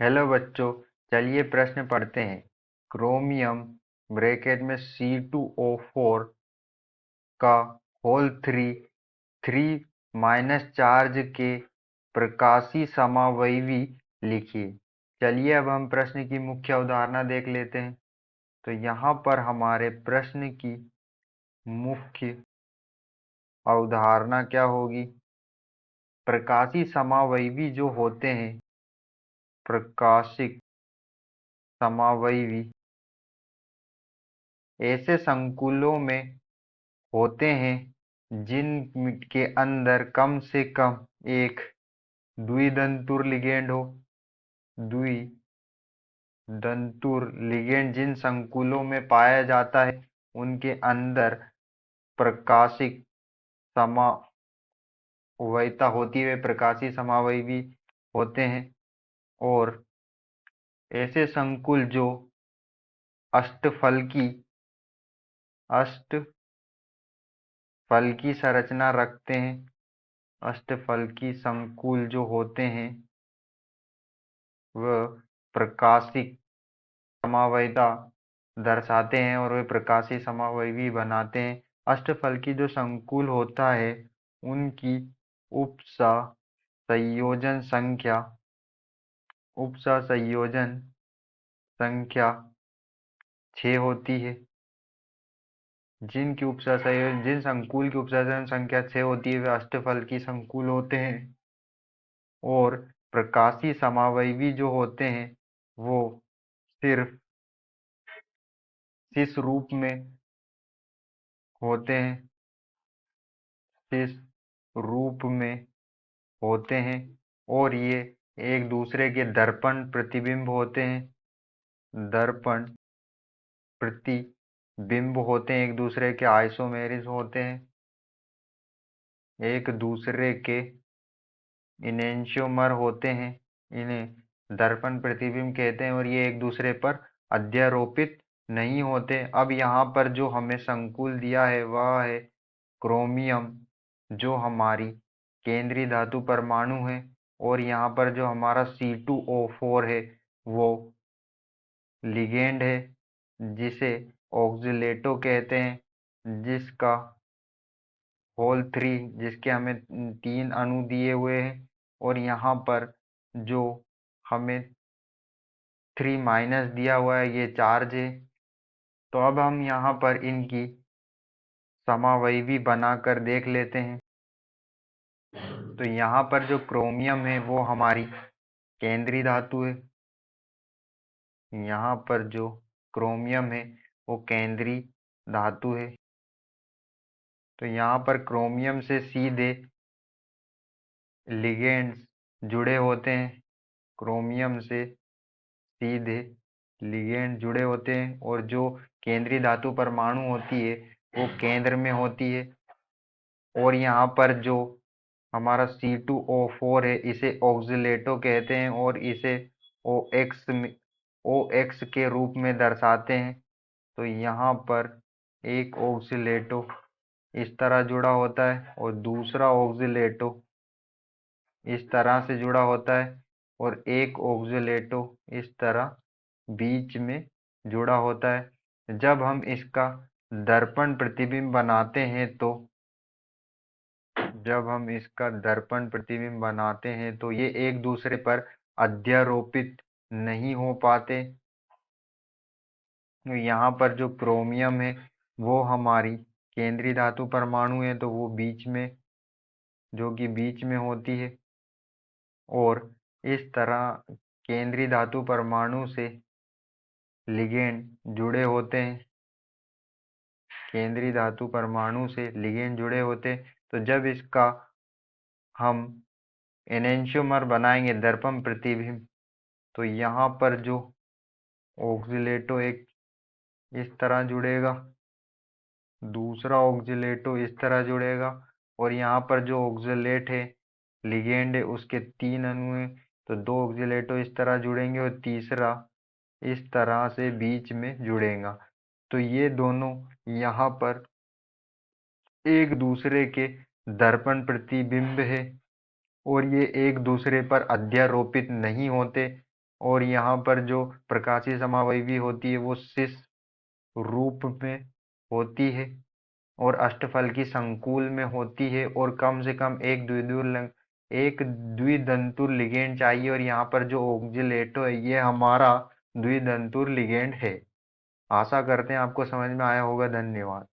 Hello बच्चों, चलिए प्रश्न पढ़ते हैं। क्रोमियम ब्रैकेट में C2O4 का होल थ्री माइनस चार्ज के प्रकाशी समावयवी लिखिए। चलिए अब हम प्रश्न की मुख्य अवधारणा देख लेते हैं। तो यहाँ पर हमारे प्रश्न की मुख्य अवधारणा क्या होगी? प्रकाशी समावयवी जो होते हैं, प्रकाशिक समावयवी ऐसे संकुलों में होते हैं जिनके अंदर कम से कम एक द्वितंतुर लिगेंड हो। द्वितंतुर लिगेंड जिन संकुलों में पाया जाता है उनके अंदर प्रकाशिक समावयिता होती है, प्रकाशी समावयवी होते हैं। और ऐसे संकुल जो अष्टफलकी संरचना रखते हैं, अष्टफलकी संकुल जो होते हैं वह प्रकाशिक समावयिता दर्शाते हैं और वे प्रकाशी समावयवी बनाते हैं। अष्टफलकी जो संकुल होता है उनकी उपसंयोजन संख्या 6 होती है। जिन संकुल की उपसंयोजन संख्या 6 होती है वे अष्टफलकी संकुल होते हैं। और प्रकाशी समावयवी जो होते हैं वो सिर्फ इस रूप में होते हैं, इस रूप में होते हैं और ये एक दूसरे के दर्पण प्रतिबिंब होते हैं। दर्पण प्रतिबिंब होते हैं, एक दूसरे के आइसोमेरिज होते हैं, एक दूसरे के इनेंशियोमर होते हैं। इन्हें दर्पण प्रतिबिंब कहते हैं और ये एक दूसरे पर अध्यारोपित नहीं होते। अब यहाँ पर जो हमें संकुल दिया है वह है क्रोमियम, जो हमारी केंद्रीय धातु परमाणु है। और यहाँ पर जो हमारा C2O4 है वो लिगेंड है, जिसे ऑक्सीलेटो कहते हैं, जिसका होल 3, जिसके हमें 3 अणु दिए हुए हैं। और यहाँ पर जो हमें 3 माइनस दिया हुआ है ये चार्ज है। तो अब हम यहाँ पर इनकी समावयवी बनाकर देख लेते हैं। तो यहाँ पर जो क्रोमियम है वो हमारी केंद्रीय धातु है। यहाँ पर जो क्रोमियम है वो केंद्रीय धातु है। तो यहाँ पर क्रोमियम से सीधे लिगेंड्स जुड़े होते हैं, क्रोमियम से सीधे लिगेंड जुड़े होते हैं। और जो केंद्रीय धातु परमाणु होती है वो केंद्र में होती है। और यहाँ पर जो हमारा C2O4 है इसे ऑक्सीलेटो कहते हैं और इसे OX के रूप में दर्शाते हैं। तो यहाँ पर एक ऑक्सीलेटो इस तरह जुड़ा होता है और दूसरा ऑक्सीलेटो इस तरह से जुड़ा होता है और एक ऑक्सीलेटो इस तरह बीच में जुड़ा होता है। जब हम इसका दर्पण प्रतिबिंब बनाते हैं तो ये एक दूसरे पर अध्यारोपित नहीं हो पाते। यहाँ पर जो क्रोमियम है वो हमारी केंद्रीय धातु परमाणु है, तो वो बीच में होती है। और इस तरह केंद्रीय धातु परमाणु से लिगेंड जुड़े होते हैं, केंद्रीय धातु परमाणु से लिगेंड जुड़े होते। तो जब इसका हम एनेंशियोमर बनाएंगे, दर्पण प्रतिबिंब, तो यहाँ पर जो ऑक्सीलेटो एक इस तरह जुड़ेगा, दूसरा ऑक्सीलेटो इस तरह जुड़ेगा। और यहाँ पर जो ऑक्सीलेट है लिगेंड है उसके 3 अणु हैं, तो 2 ऑक्सीलेटो इस तरह जुड़ेंगे और तीसरा इस तरह से बीच में जुड़ेगा। तो ये दोनों यहाँ पर एक दूसरे के दर्पण प्रतिबिंब है और ये एक दूसरे पर अध्यारोपित नहीं होते। और यहाँ पर जो प्रकाशीय समावयवी होती है वो सिस रूप में होती है और अष्टफल की संकुल में होती है, और कम से कम एक द्विदंतुर लिगेंड चाहिए, और यहाँ पर जो ऑक्जेलेटो है ये हमारा द्विदंतुर लिगेंड है। आशा करते हैं आपको समझ में आया होगा। धन्यवाद।